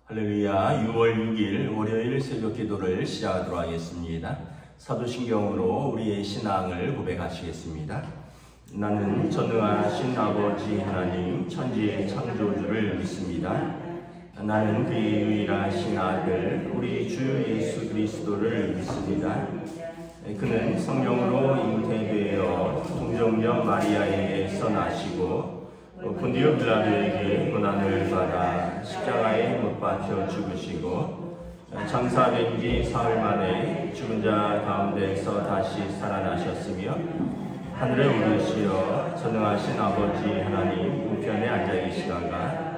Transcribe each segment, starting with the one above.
할렐루야. 6월 6일 월요일 새벽 기도를 시작하도록 하겠습니다. 사도신경으로 우리의 신앙을 고백하시겠습니다. 나는 전능하신 아버지 하나님 천지의 창조주를 믿습니다. 나는 그의 유일하신 아들 우리 주 예수 그리스도를 믿습니다. 그는 성령으로 잉태되어 동정녀 마리아에게서 나시고 본디오 빌라도에게 고난을 받아 십자가에 못 박혀 죽으시고 장사된 지 사흘 만에 죽은 자 가운데서 다시 살아나셨으며 하늘에 오르시어 전능하신 아버지 하나님 우편에 앉아 계시다가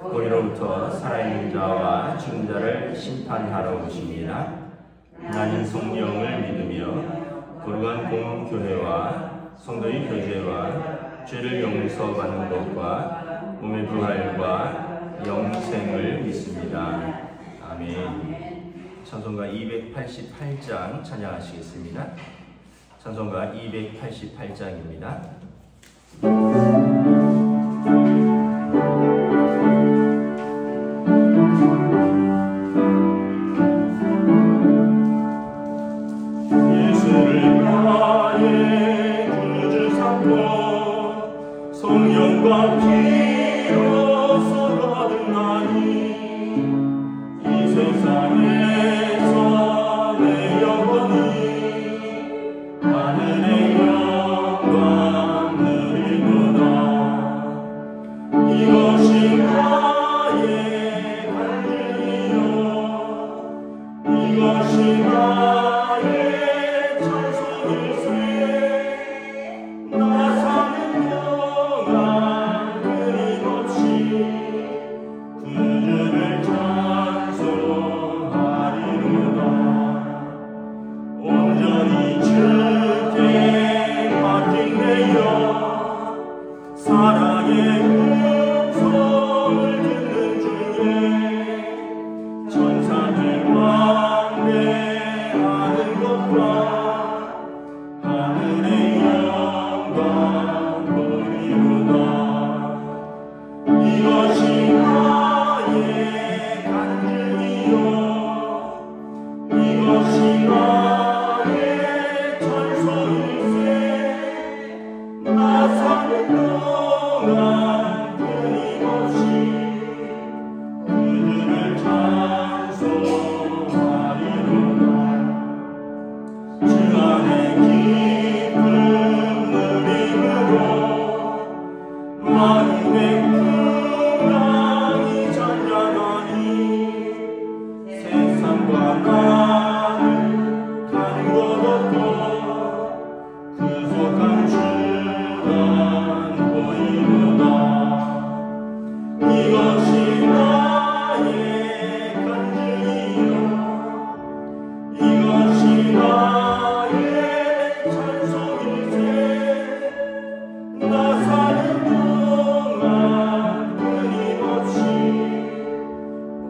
거기로부터 살아있는 자와 죽은 자를 심판하러 오십니다. 나는 성령을 믿으며 거룩한 공교회와 성도의 교제와 죄를 용서받는 것과 몸의 부활과 영생을 믿습니다. 아멘. 찬송가 288장 찬양하시겠습니다. 찬송가 288장입니다. 성령과 피로서 거듭나니 이 세상에서 내 영혼이 하늘의 영광 누리도다. 이것이 나의 간증이요 이것이 나의 찬송일세. 나 사는 그들을 찬송하리로다. 온전히 주께 맡긴대요. 사랑의 음성을 듣는 중에 천사들 왕래하는 것과 하늘의 영광 보리로다. 이것이 나의 간증이요 이것이 나의 찬송일세. 나 사는 동안 끊임없이 그들을 찬송하리로다. 주 안에 깊은 누림으로 마음의 풍랑이 잔잔하니 세상과 나는 가는 것 없고 구속한 주만 보이노라. 이것이 나의 간증이요 이것이 나의 찬송일세. 나 사는 동안 끊임없이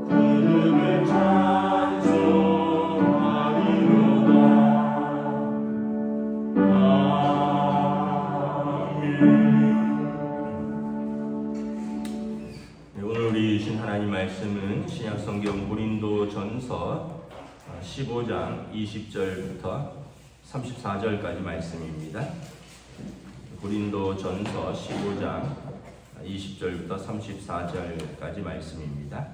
그들을 찬송하리로다. 네, 오늘 우리 주신 하나님 말씀은 신약성경 고린도전서 15장 20절부터 34절까지 말씀입니다. 고린도전서 15장 20절부터 34절까지 말씀입니다.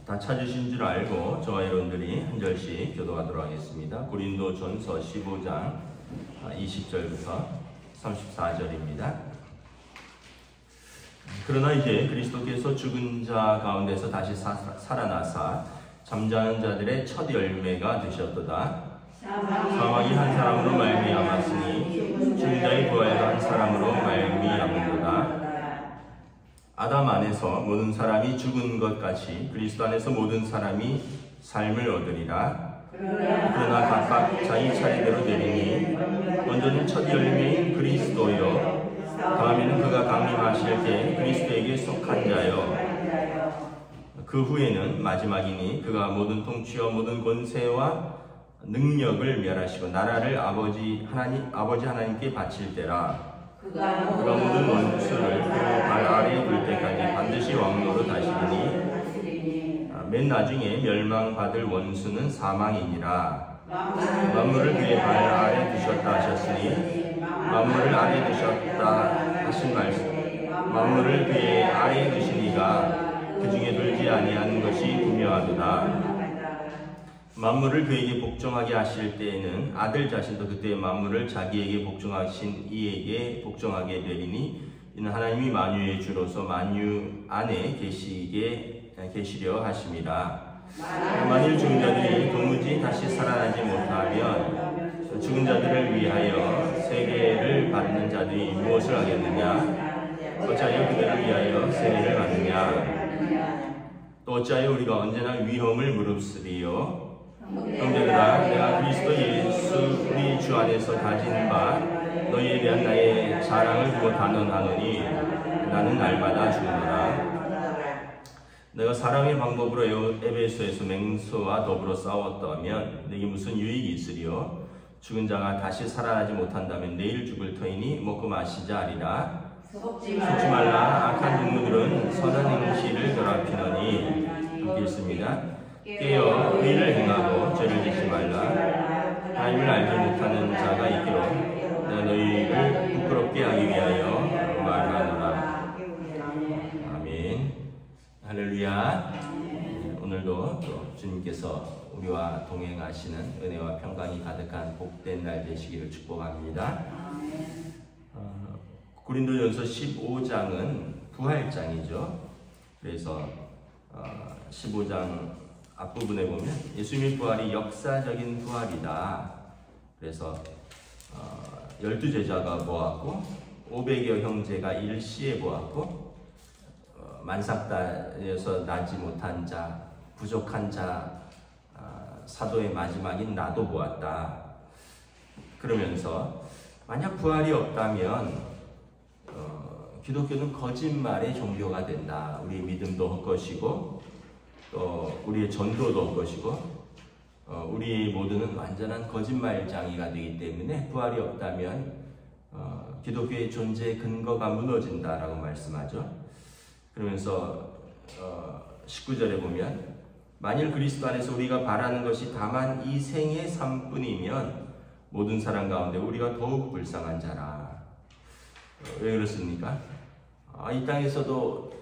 다 찾으신 줄 알고 저와 여러분들이 한 절씩 교도하도록 하겠습니다. 고린도전서 15장 20절부터 34절입니다. 그러나 이제 그리스도께서 죽은 자 가운데서 다시 살아나사 잠자는 자들의 첫 열매가 되셨도다. 사망이 한 사람으로 말미암았으니 죽은 자의 부활도 한 사람으로 말미암은도다. 아담 안에서 모든 사람이 죽은 것 같이 그리스도 안에서 모든 사람이 삶을 얻으리라. 그러나 각각 자기 차례대로 되리니 먼저는 첫 열매인 그리스도요 다음에는 그가 강림하실 때 그리스도에게 속한 자요 그 후에는 마지막이니 그가 모든 통치와 모든 권세와 능력을 멸하시고 나라를 아버지 하나님께 바칠 때라. 그가 모든 원수를 그 발 아래에 둘 때까지 반드시 왕노로 다시리니 맨 나중에 멸망받을 원수는 사망이니라. 만물을 그의 발 아래 두셨다 하셨으니 만물을 아래 두셨다 하신 말씀, 만물을 그의 아래 두신 이가 그 중에 돌지 아니한 것이 분명하도다. 만물을 그에게 복종하게 하실 때에는 아들 자신도 그때 만물을 자기에게 복종하신 이에게 복종하게 되리니 이는 하나님이 만유의 주로서 만유 안에 계시려 하심이라. 만일 죽은 자들이 도무지 다시 살아나지 못하면 죽은 자들을 위하여 세례를 받는 자들이 무엇을 하겠느냐? 어찌하여 그들을 위하여 세례를 받느냐? 또 어찌하여 우리가 언제나 위험을 무릅쓰리요? 형제들아, 내가 그리스도 예수 우리 주 안에서 가진 바 너희에 대한 나의 자랑을 두고 단언하노니 나는 날마다 죽노라. 내가 사람의 방법으로 에베소에서 맹수와 더불어 싸웠다면 내게 무슨 유익이 있으리요? 죽은 자가 다시 살아나지 못한다면 내일 죽을 터이니 먹고 마시자 하리라. 속지 말라. 악한 동무들은 선한 행실을 더럽히느니. 함께 읽습니다. 깨어 의를 행하고 죄를 짓지 말라. 하나님을 알지 못하는 자가 있기로 내가 너희를 부끄럽게 하기 위하여 말하노라. 아멘. 할렐루야. 오늘도 또 주님께서 우리와 동행하시는 은혜와 평강이 가득한 복된 날 되시기를 축복합니다. 고린도전서 15장은 부활장이죠. 그래서 15장 앞부분에 보면 예수님의 부활이 역사적인 부활이다. 그래서 12제자가 보았고 500여 형제가 일시에 보았고 만삭다에서 나지 못한 자, 부족한 자, 사도의 마지막인 나도 보았다. 그러면서 만약 부활이 없다면 기독교는 거짓말의 종교가 된다. 우리의 믿음도 헛것이고 또 우리의 전도도 헛것이고 우리의 모두는 완전한 거짓말장이가 되기 때문에 부활이 없다면 기독교의 존재의 근거가 무너진다라고 말씀하죠. 그러면서 19절에 보면 만일 그리스도 안에서 우리가 바라는 것이 다만 이 생의 삶뿐이면 모든 사람 가운데 우리가 더욱 불쌍한 자라. 왜 그렇습니까? 이 땅에서도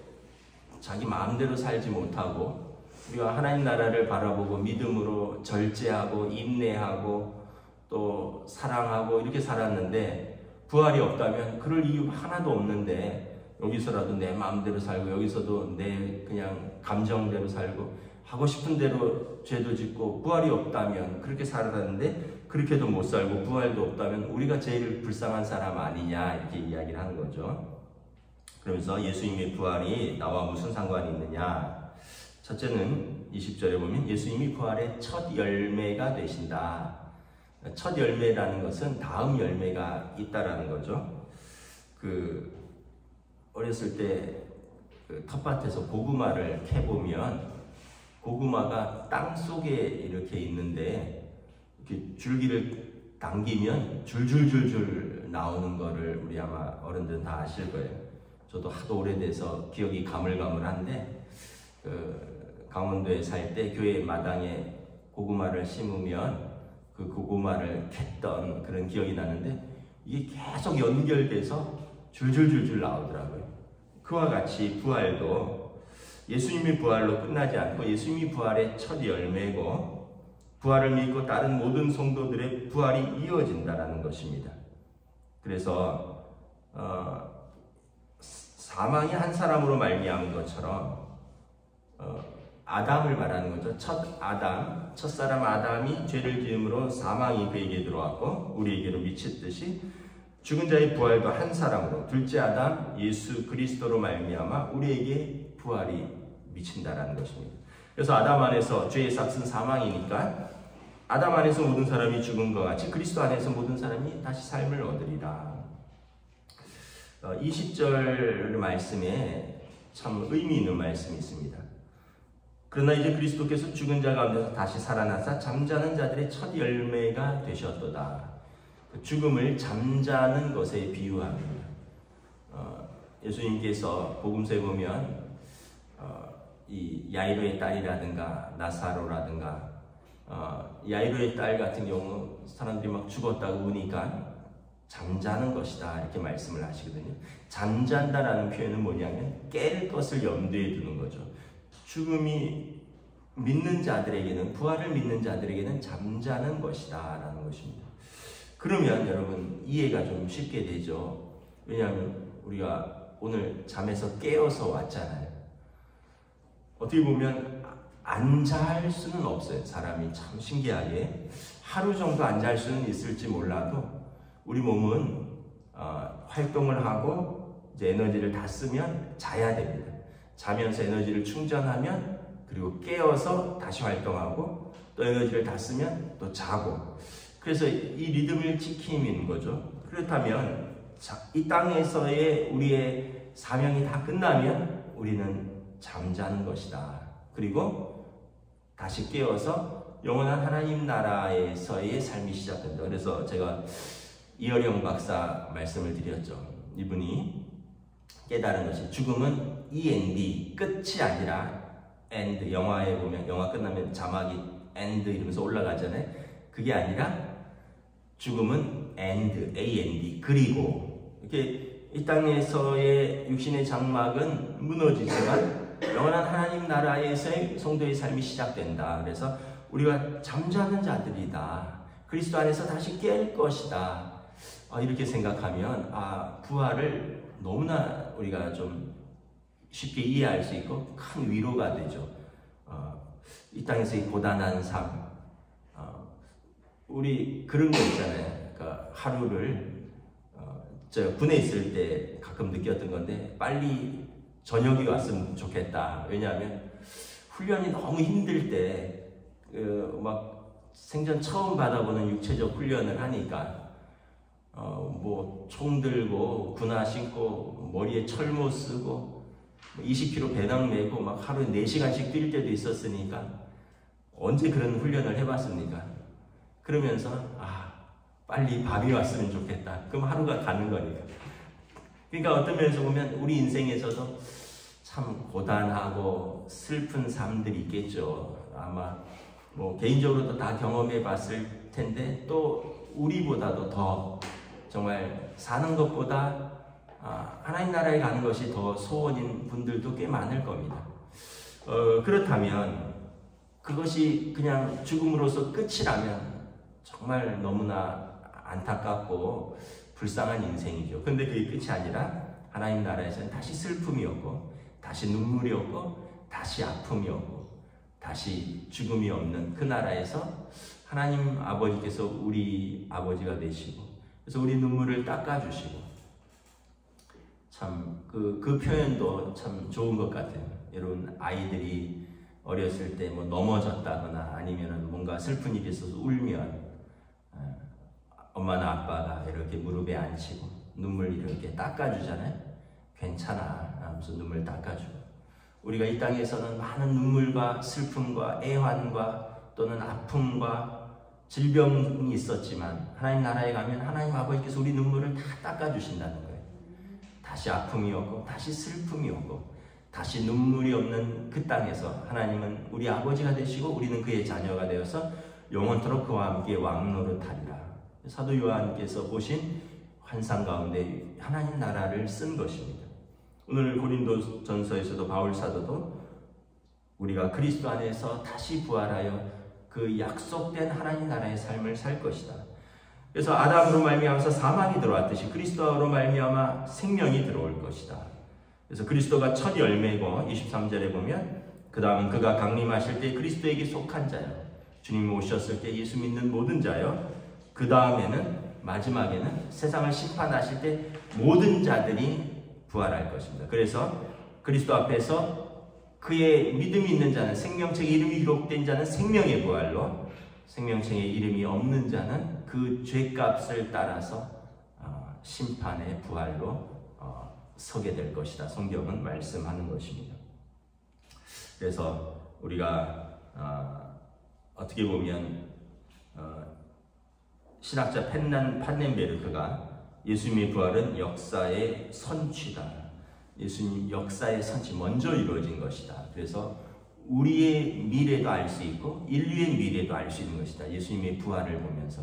자기 마음대로 살지 못하고 우리가 하나님 나라를 바라보고 믿음으로 절제하고 인내하고 또 사랑하고 이렇게 살았는데 부활이 없다면 그럴 이유 하나도 없는데 여기서라도 내 마음대로 살고 여기서도 내 그냥 감정대로 살고 하고 싶은 대로 죄도 짓고 부활이 없다면 그렇게 살았는데 그렇게도 못 살고 부활도 없다면 우리가 제일 불쌍한 사람 아니냐 이렇게 이야기를 하는 거죠. 그러면서 예수님의 부활이 나와 무슨 상관이 있느냐? 첫째는 20절에 보면 예수님이 부활의 첫 열매가 되신다. 첫 열매라는 것은 다음 열매가 있다라는 거죠. 어렸을 때 텃밭에서 고구마를 캐보면 고구마가 땅 속에 이렇게 있는데 이렇게 줄기를 당기면 줄줄줄줄 나오는 거를 우리 아마 어른들은 다 아실 거예요. 저도 하도 오래돼서 기억이 가물가물한데 강원도에 살 때 교회 마당에 고구마를 심으면 그 고구마를 캤던 그런 기억이 나는데 이게 계속 연결돼서 줄줄줄줄 나오더라고요. 그와 같이 부활도 예수님의 부활로 끝나지 않고 예수님이 부활의 첫 열매고 부활을 믿고 다른 모든 성도들의 부활이 이어진다는 것입니다. 그래서 사망이 한 사람으로 말미암은 것처럼 아담을 말하는 거죠. 첫사람 아담이 죄를 지음으로 사망이 그에게 들어왔고 우리에게로 미쳤듯이 죽은 자의 부활도 한 사람으로 둘째 아담 예수 그리스도로 말미암아 우리에게 부활이 미친다라는 것입니다. 그래서 아담 안에서 죄의 삭은 사망이니까 아담 안에서 모든 사람이 죽은 것 같이 그리스도 안에서 모든 사람이 다시 삶을 얻으리라. 20절 말씀에 참 의미 있는 말씀이 있습니다. 그러나 이제 그리스도께서 죽은 자 가운데서 다시 살아나사 잠자는 자들의 첫 열매가 되셨도다. 죽음을 잠자는 것에 비유합니다. 예수님께서 복음서에 보면 이 야이로의 딸이라든가 나사로라든가 야이로의 딸 같은 경우 사람들이 막 죽었다고 우니까 잠자는 것이다 이렇게 말씀을 하시거든요. 잠잔다라는 표현은 뭐냐면 깰 것을 염두에 두는 거죠. 죽음이 믿는 자들에게는, 부활을 믿는 자들에게는 잠자는 것이다 라는 것입니다. 그러면 여러분 이해가 좀 쉽게 되죠. 왜냐하면 우리가 오늘 잠에서 깨어서 왔잖아요. 어떻게 보면 안 잘 수는 없어요. 사람이 참 신기하게 하루 정도 안 잘 수는 있을지 몰라도 우리 몸은 활동을 하고 이제 에너지를 다 쓰면 자야 됩니다. 자면서 에너지를 충전하면 그리고 깨어서 다시 활동하고 또 에너지를 다 쓰면 또 자고, 그래서 이 리듬을 지키는 거죠. 그렇다면 이 땅에서의 우리의 사명이 다 끝나면 우리는 잠자는 것이다. 그리고 다시 깨어서 영원한 하나님 나라에서의 삶이 시작된다. 그래서 제가 이어령 박사 말씀을 드렸죠. 이분이 깨달은 것이 죽음은 END, 끝이 아니라 end, 영화에 보면 영화 끝나면 자막이 end 이러면서 올라가잖아요. 그게 아니라 죽음은 end, AND, 그리고 이렇게 이 땅에서의 육신의 장막은 무너지지만 영원한 하나님 나라에서의 성도의 삶이 시작된다. 그래서 우리가 잠자는 자들이다. 그리스도 안에서 다시 깰 것이다. 이렇게 생각하면 부활을 너무나 우리가 좀 쉽게 이해할 수 있고 큰 위로가 되죠. 이 땅에서의 고단한 삶, 우리 그런 거 있잖아요. 그러니까 하루를 저 군에 있을 때 가끔 느꼈던 건데 빨리 저녁이 왔으면 좋겠다. 왜냐하면 훈련이 너무 힘들 때 막 생전 처음 받아보는 육체적 훈련을 하니까 뭐 총 들고 군화 신고 머리에 철모 쓰고 20km 배낭 메고 막 하루에 4시간씩 뛸 때도 있었으니까 언제 그런 훈련을 해봤습니까? 그러면서 빨리 밤이 왔으면 좋겠다. 그럼 하루가 가는 거니까. 그러니까 어떤 면에서 보면 우리 인생에서도 참 고단하고 슬픈 삶들이 있겠죠. 아마 뭐 개인적으로도 다 경험해 봤을 텐데 또 우리보다도 더 정말 사는 것보다 하나님 나라에 가는 것이 더 소원인 분들도 꽤 많을 겁니다. 그렇다면 그것이 그냥 죽음으로서 끝이라면 정말 너무나 안타깝고 불쌍한 인생이죠. 근데 그게 끝이 아니라 하나님 나라에서는 다시 슬픔이 없고 다시 눈물이 없고 다시 아픔이 없고 다시 죽음이 없는 그 나라에서 하나님 아버지께서 우리 아버지가 되시고 그래서 우리 눈물을 닦아주시고 참 그 표현도 참 좋은 것 같아요. 여러분 아이들이 어렸을 때 뭐 넘어졌다거나 아니면 뭔가 슬픈 일이 있어서 울면 엄마나 아빠가 이렇게 무릎에 앉히고 눈물 이렇게 닦아주잖아요. 괜찮아 하면서 눈물 닦아주고, 우리가 이 땅에서는 많은 눈물과 슬픔과 애환과 또는 아픔과 질병이 있었지만 하나님 나라에 가면 하나님 아버지께서 우리 눈물을 다 닦아주신다는 거예요. 다시 아픔이 없고 다시 슬픔이 없고 다시 눈물이 없는 그 땅에서 하나님은 우리 아버지가 되시고 우리는 그의 자녀가 되어서 영원토록 그와 함께 왕노릇하리라. 사도 요한께서 보신 환상 가운데 하나님 나라를 쓴 것입니다. 오늘 고린도전서에서도 바울 사도도 우리가 그리스도 안에서 다시 부활하여 그 약속된 하나님 나라의 삶을 살 것이다. 그래서 아담으로 말미암아서 사망이 들어왔듯이 그리스도로 말미암아 생명이 들어올 것이다. 그래서 그리스도가 첫 열매고 23절에 보면 그 다음은 그가 강림하실 때 그리스도에게 속한 자요, 주님이 오셨을 때 예수 믿는 모든 자요, 그 다음에는 마지막에는 세상을 심판하실 때 모든 자들이 부활할 것입니다. 그래서 그리스도 앞에서 그의 믿음이 있는 자는, 생명책에 이름이 기록된 자는 생명의 부활로, 생명책에 이름이 없는 자는 그 죄값을 따라서 심판의 부활로 서게 될 것이다. 성경은 말씀하는 것입니다. 그래서 우리가 어떻게 보면 신학자 판넨베르크가 예수님의 부활은 역사의 선취다. 예수님 역사의 선치 먼저 이루어진 것이다. 그래서 우리의 미래도 알 수 있고 인류의 미래도 알 수 있는 것이다. 예수님의 부활을 보면서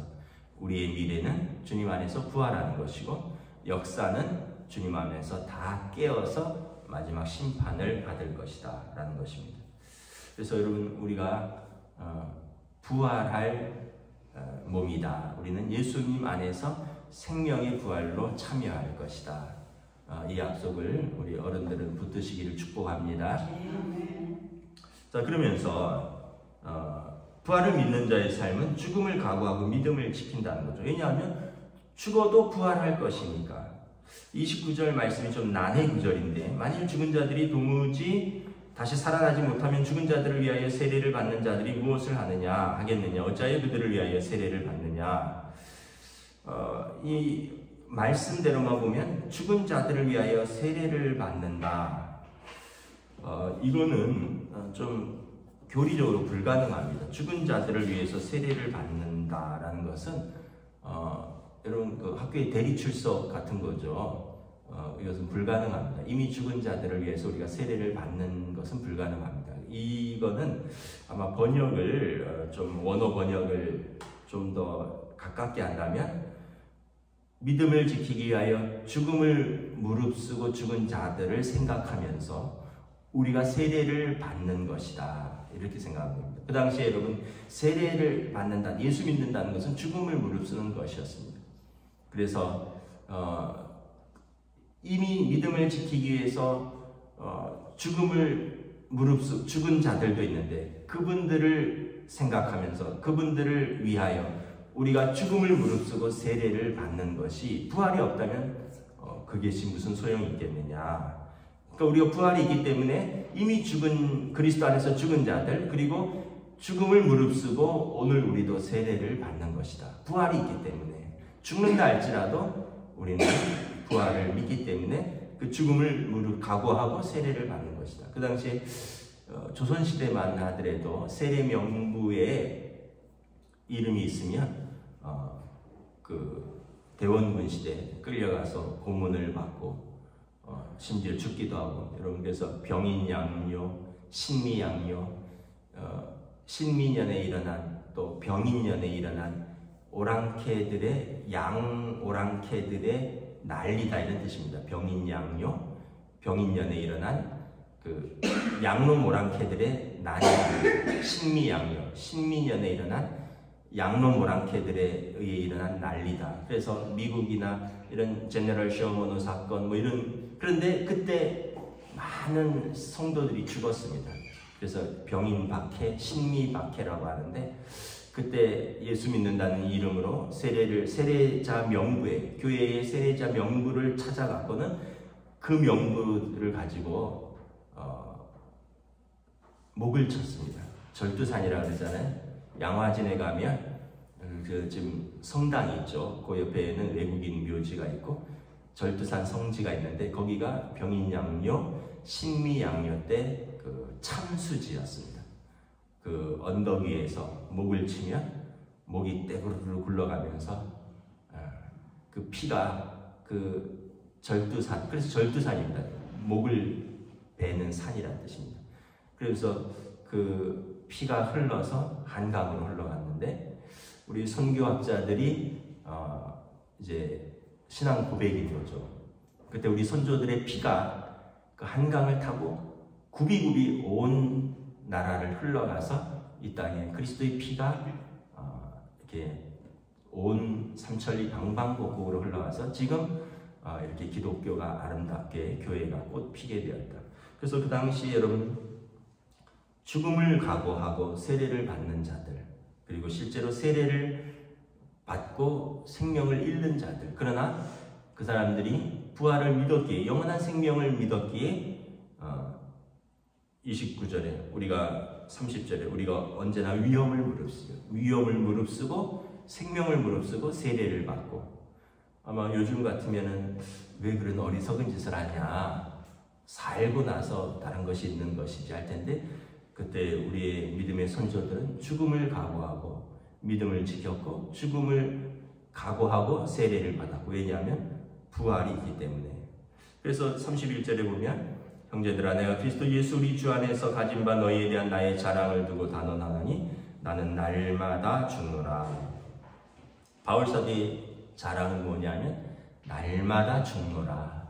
우리의 미래는 주님 안에서 부활하는 것이고 역사는 주님 안에서 다 깨어서 마지막 심판을 받을 것이다 라는 것입니다. 그래서 여러분, 우리가 부활할 몸이다. 우리는 예수님 안에서 생명의 부활로 참여할 것이다. 이 약속을 우리 어른들은 붙드시기를 축복합니다. 자, 그러면서 부활을 믿는 자의 삶은 죽음을 각오하고 믿음을 지킨다는 거죠. 왜냐하면 죽어도 부활할 것이니까. 29절 말씀이 좀 난해 구절인데, 만일 죽은 자들이 도무지 다시 살아나지 못하면 죽은 자들을 위하여 세례를 받는 자들이 무엇을 하겠느냐? 어찌하여 그들을 위하여 세례를 받느냐? 이 말씀대로만 보면 죽은 자들을 위하여 세례를 받는다. 이거는 좀 교리적으로 불가능합니다. 죽은 자들을 위해서 세례를 받는다라는 것은 여러분, 그 학교의 대리 출석 같은 거죠. 이것은 불가능합니다. 이미 죽은 자들을 위해서 우리가 세례를 받는 것은 불가능합니다. 이거는 아마 번역을 원어 번역을 좀 더 가깝게 한다면, 믿음을 지키기 위하여 죽음을 무릅쓰고 죽은 자들을 생각하면서 우리가 세례를 받는 것이다, 이렇게 생각합니다. 그 당시에 여러분, 세례를 받는다, 예수 믿는다는 것은 죽음을 무릅쓰는 것이었습니다. 그래서 이미 믿음을 지키기 위해서 죽은 자들도 있는데, 그분들을 생각하면서 그분들을 위하여 우리가 죽음을 무릅쓰고 세례를 받는 것이, 부활이 없다면 그것이 무슨 소용이 있겠느냐. 그러니까 우리가 부활이 있기 때문에 이미 죽은, 그리스도 안에서 죽은 자들, 그리고 죽음을 무릅쓰고 오늘 우리도 세례를 받는 것이다. 부활이 있기 때문에. 죽는다 할지라도 우리는 부활을 믿기 때문에 그 죽음을 각오하고 세례를 받는 것이다. 그 당시에 조선시대만 하더라도 세례 명부에 이름이 있으면 그 대원군 시대에 끌려가서 고문을 받고 심지어 죽기도 하고, 여러분, 그래서 병인양요, 신미양요, 신미년에 일어난, 또 병인년에 일어난 오랑캐들의, 오랑캐들의 난리다, 이런 뜻입니다. 병인양요, 병인년에 일어난 그 양놈 오랑캐들의 난리다. 신미양요, 신미년에 일어난 양놈 오랑캐들에 의해 일어난 난리다. 그래서 미국이나 이런 제너럴 쇼머노 사건 그런데 그때 많은 성도들이 죽었습니다. 그래서 병인박해, 신미박해라고 하는데, 그때 예수 믿는다는 이름으로 세례자 명부에, 교회의 세례자 명부를 찾아갔고는 그 명부를 가지고 목을 쳤습니다. 절두산이라고 그러잖아요. 양화진에 가면 지금 성당이 있죠. 그 옆에는 외국인 묘지가 있고 절두산 성지가 있는데, 거기가 병인양요, 신미양요 때 그 참수지였습니다. 그 언덕 위에서 목을 치면 목이 떼구르르 굴러가면서 그 피가 그 절두산, 그래서 절두산입니다. 목을 베는 산이라는 뜻입니다. 그래서 그 피가 흘러서 한강으로 흘러갔는데, 우리 선교학자들이 이제 신앙 고백이 되었죠. 그때 우리 선조들의 피가 그 한강을 타고 굽이굽이 온 나라를 흘러가서 이 땅에 그리스도의 피가 이렇게 온 삼천리 방방곡곡으로 흘러가서 지금 이렇게 기독교가 아름답게 교회가 꽃 피게 되었다. 그래서 그 당시 여러분, 죽음을 각오하고 세례를 받는 자들, 그리고 실제로 세례를 받고 생명을 잃는 자들, 그러나 그 사람들이 부활을 믿었기에, 영원한 생명을 믿었기에 29절에 우리가 30절에 우리가 언제나 위험을 무릅쓰고 생명을 무릅쓰고 세례를 받고, 아마 요즘 같으면은 왜 그런 어리석은 짓을 하냐, 살고 나서 다른 것이 있는 것이지 할 텐데, 그때 우리의 믿음의 선조들은 죽음을 각오하고 믿음을 지켰고 죽음을 각오하고 세례를 받았고, 왜냐하면 부활이 있기 때문에. 그래서 31절에 보면 형제들아 내가 그리스도 예수 우리 주 안에서 가진 바 너희에 대한 나의 자랑을 두고 단언하노니 나는 날마다 죽노라. 바울사도의 자랑은 뭐냐면 날마다 죽노라.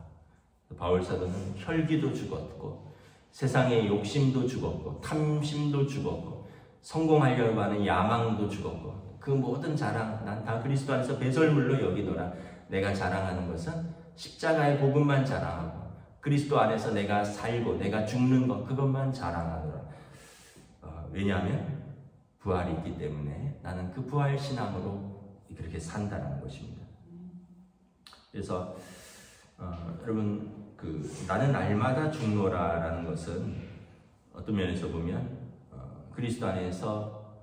바울사도는 혈기도 죽었고 세상의 욕심도 죽었고 탐심도 죽었고 성공하려고 하는 야망도 죽었고 그 모든 자랑 난 다 그리스도 안에서 배설물로 여기노라. 내가 자랑하는 것은 십자가의 복음만 자랑하고 그리스도 안에서 내가 살고 내가 죽는 것 그것만 자랑하노라. 왜냐하면 부활이 있기 때문에 나는 그 부활 신앙으로 그렇게 산다는 것입니다. 그래서 여러분 나는 날마다 죽노라라는 것은 어떤 면에서 보면 그리스도 안에서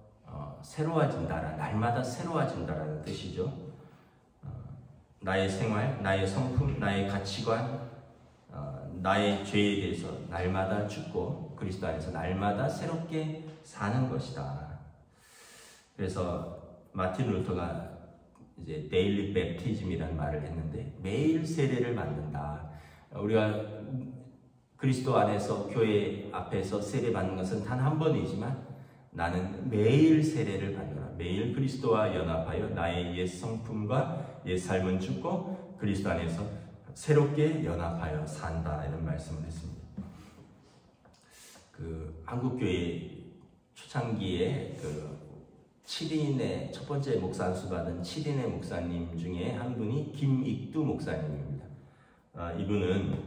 새로워진다라 날마다 새로워진다라는 뜻이죠. 나의 생활, 나의 성품, 나의 가치관, 나의 죄에 대해서 날마다 죽고 그리스도 안에서 날마다 새롭게 사는 것이다. 그래서 마틴 루터가 이제 데일리 팹티즘이라는 말을 했는데 매일 세례를 받는다. 우리가 그리스도 안에서 교회 앞에서 세례 받는 것은 단 한 번이지만 나는 매일 세례를 받노라. 매일 그리스도와 연합하여 나의 옛 성품과 옛 삶은 죽고 그리스도 안에서 새롭게 연합하여 산다. 이런 말씀을 했습니다. 한국교회 초창기에 7인의 첫 번째 목사 안수 받은 7인의 목사님 중에 한 분이 김익두 목사님입니다. 이분은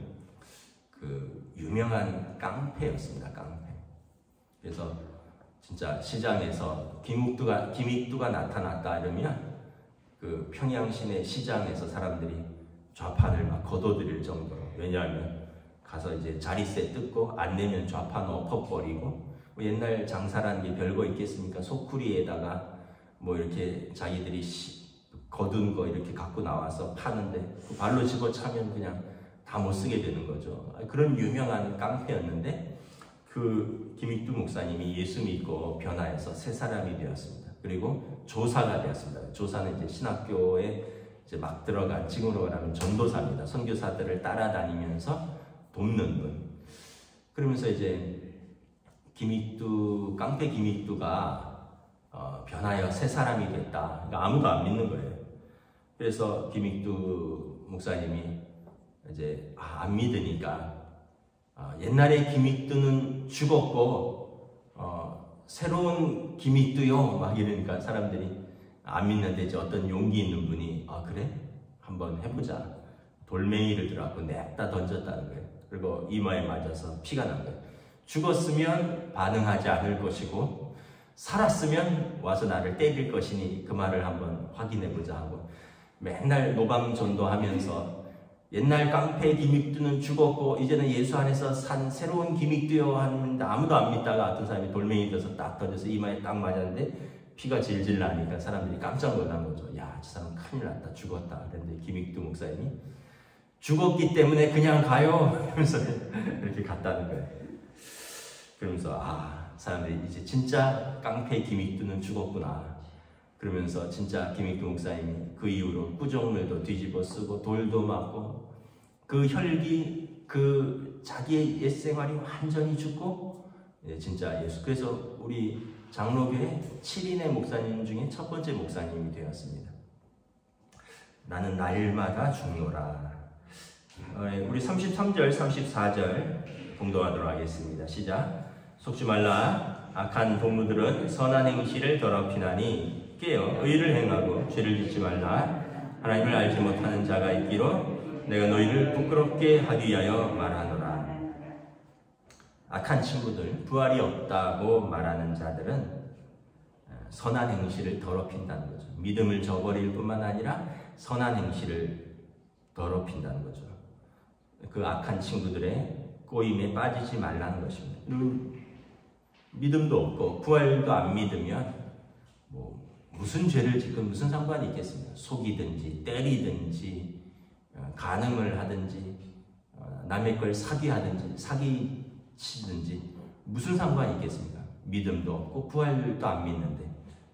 유명한 깡패였습니다. 깡패. 그래서 진짜 시장에서 김익두가 나타났다 이러면 평양 시내 시장에서 사람들이 좌판을 막 거둬들일 정도로. 왜냐하면 가서 이제 자리세 뜯고 안 내면 좌판 엎어버리고 옛날 장사라는 게 별거 있겠습니까? 소쿠리에다가 뭐 이렇게 자기들이 거둔 거 이렇게 갖고 나와서 파는데 그 발로 집어차면 그냥 다 못 쓰게 되는 거죠. 그런 유명한 깡패였는데 김익두 목사님이 예수 믿고 변화해서 새 사람이 되었습니다. 그리고 조사가 되었습니다. 조사는 이제 신학교에 이제 막 들어간, 지금으로 말하면 전도사입니다. 선교사들을 따라다니면서 돕는 분. 그러면서 이제 깡패 김익두가 변하여 새 사람이 됐다. 그러니까 아무도 안 믿는 거예요. 그래서 김익두 목사님이 이제 안 믿으니까 옛날에 김익두는 죽었고 새로운 김익두요 막 이러니까 사람들이 안 믿는데 이제 어떤 용기 있는 분이 그래? 한번 해보자. 돌멩이를 들어갖고 냅다 던졌다는 거예요. 그리고 이마에 맞아서 피가 난 거예요. 죽었으면 반응하지 않을 것이고 살았으면 와서 나를 때릴 것이니 그 말을 한번 확인해보자 하고 맨날 노방전도하면서 옛날 깡패 김익두는 죽었고 이제는 예수 안에서 산 새로운 김익두요 하는데 아무도 안 믿다가 어떤 사람이 돌멩이 들어서 딱 던져서 이마에 딱 맞았는데 피가 질질 나니까 사람들이 깜짝 놀란 거죠. 야, 저 사람 큰일 났다, 죽었다. 그런데 김익두 목사님이 죽었기 때문에 그냥 가요 이러면서 이렇게 갔다는 거예요. 그러면서 사람들이 이제 진짜 깡패 김익두는 죽었구나. 그러면서 진짜 김익두 목사님이 그 이후로 구정물도 뒤집어 쓰고 돌도 맞고 그 혈기, 자기의 옛 생활이 완전히 죽고 진짜 예수. 그래서 우리 장로교회 7인의 목사님 중에 첫 번째 목사님이 되었습니다. 나는 날마다 죽노라. 우리 33절, 34절 공동하도록 하겠습니다. 시작. 속지 말라. 악한 동무들은 선한 행실을 더럽히나니 깨어 의를 행하고 죄를 짓지 말라. 하나님을 알지 못하는 자가 있기로 내가 너희를 부끄럽게 하기 위하여 말하노라. 악한 친구들, 부활이 없다고 말하는 자들은 선한 행실을 더럽힌다는 거죠. 믿음을 저버릴 뿐만 아니라 선한 행실을 더럽힌다는 거죠. 그 악한 친구들의 꼬임에 빠지지 말라는 것입니다. 믿음도 없고 부활도 안 믿으면 무슨 죄를 짓건 무슨 상관이 있겠습니까? 속이든지 때리든지 간음을 하든지 남의 걸 사기치든지 무슨 상관이 있겠습니까? 믿음도 없고 부활도 안 믿는데.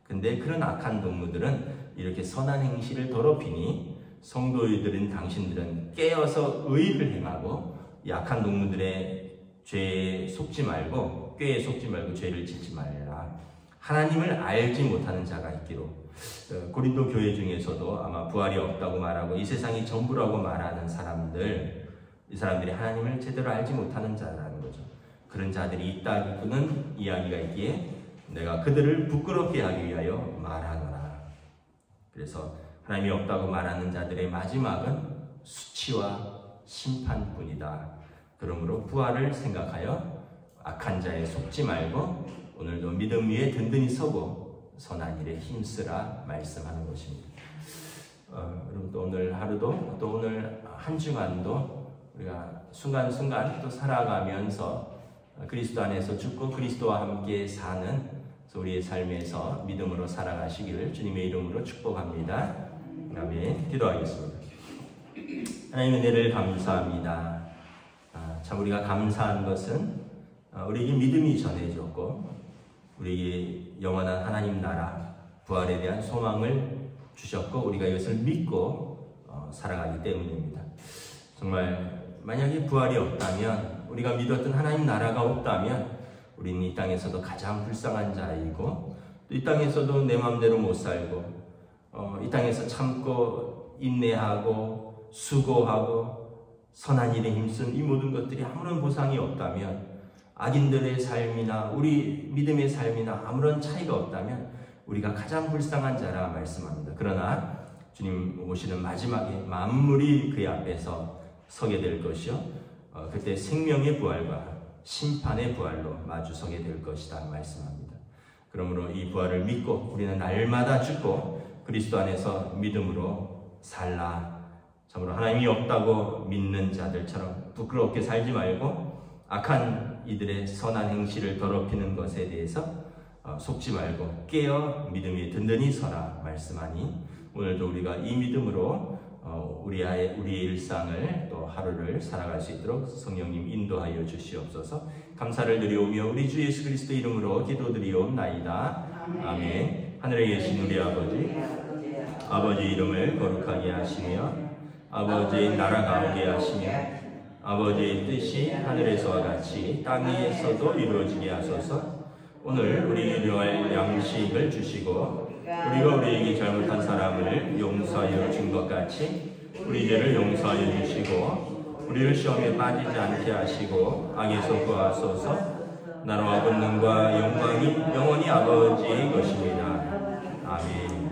근데 그런 악한 동무들은 이렇게 선한 행실을 더럽히니 성도들인 당신들은 깨어서 의를 행하고 약한 동무들의 죄에 속지 말고 꾀에 속지 말고 죄를 짓지 말라. 하나님을 알지 못하는 자가 있기로. 고린도 교회 중에서도 아마 부활이 없다고 말하고 이 세상이 전부라고 말하는 사람들, 이 사람들이 하나님을 제대로 알지 못하는 자라는 거죠. 그런 자들이 있다는 이야기가 있기에 내가 그들을 부끄럽게 하기 위하여 말하노라. 그래서 하나님이 없다고 말하는 자들의 마지막은 수치와 심판뿐이다. 그러므로 부활을 생각하여 악한 자에 속지 말고 오늘도 믿음 위에 든든히 서고 선한 일에 힘쓰라 말씀하는 것입니다. 여러분 또 오늘 하루도 또 오늘 한 주간도 우리가 순간순간 또 살아가면서 그리스도 안에서 죽고 그리스도와 함께 사는 우리의 삶에서 믿음으로 살아가시기를 주님의 이름으로 축복합니다. 아멘. 기도하겠습니다. 하나님 은혜를 감사합니다. 참 우리가 감사한 것은 우리에게 믿음이 전해졌고 우리에게 영원한 하나님 나라 부활에 대한 소망을 주셨고 우리가 이것을 믿고 살아가기 때문입니다. 정말 만약에 부활이 없다면 우리가 믿었던 하나님 나라가 없다면 우리는 이 땅에서도 가장 불쌍한 자이고 또 이 땅에서도 내 마음대로 못 살고 이 땅에서 참고 인내하고 수고하고 선한 일에 힘쓴 이 모든 것들이 아무런 보상이 없다면 악인들의 삶이나 우리 믿음의 삶이나 아무런 차이가 없다면 우리가 가장 불쌍한 자라 말씀합니다. 그러나 주님 오시는 마지막에 만물이 그의 앞에서 서게 될 것이요 그때 생명의 부활과 심판의 부활로 마주서게 될 것이다 말씀합니다. 그러므로 이 부활을 믿고 우리는 날마다 죽고 그리스도 안에서 믿음으로 살라. 참으로 하나님이 없다고 믿는 자들처럼 부끄럽게 살지 말고 악한 이들의 선한 행실을 더럽히는 것에 대해서 속지 말고 깨어 믿음이 든든히 서라 말씀하니 오늘도 우리가 이 믿음으로 우리의 일상을 또 하루를 살아갈 수 있도록 성령님 인도하여 주시옵소서. 감사를 드리오며 우리 주 예수 그리스도 이름으로 기도드리옵나이다. 아멘. 하늘에 계신 우리 아버지 이름을 거룩하게 하시며 아버지의 나라가 오게 하시며 아버지의 뜻이 하늘에서와 같이 땅 위에서도 이루어지게 하소서. 오늘 우리에게 필요할 양식을 주시고 우리가 우리에게 잘못한 사람을 용서하여 준 것 같이 우리 죄를 용서하여 주시고 우리를 시험에 빠지지 않게 하시고 악에서 구하소서. 나라와 권능과 영광이 영원히 아버지의 것입니다. 아멘.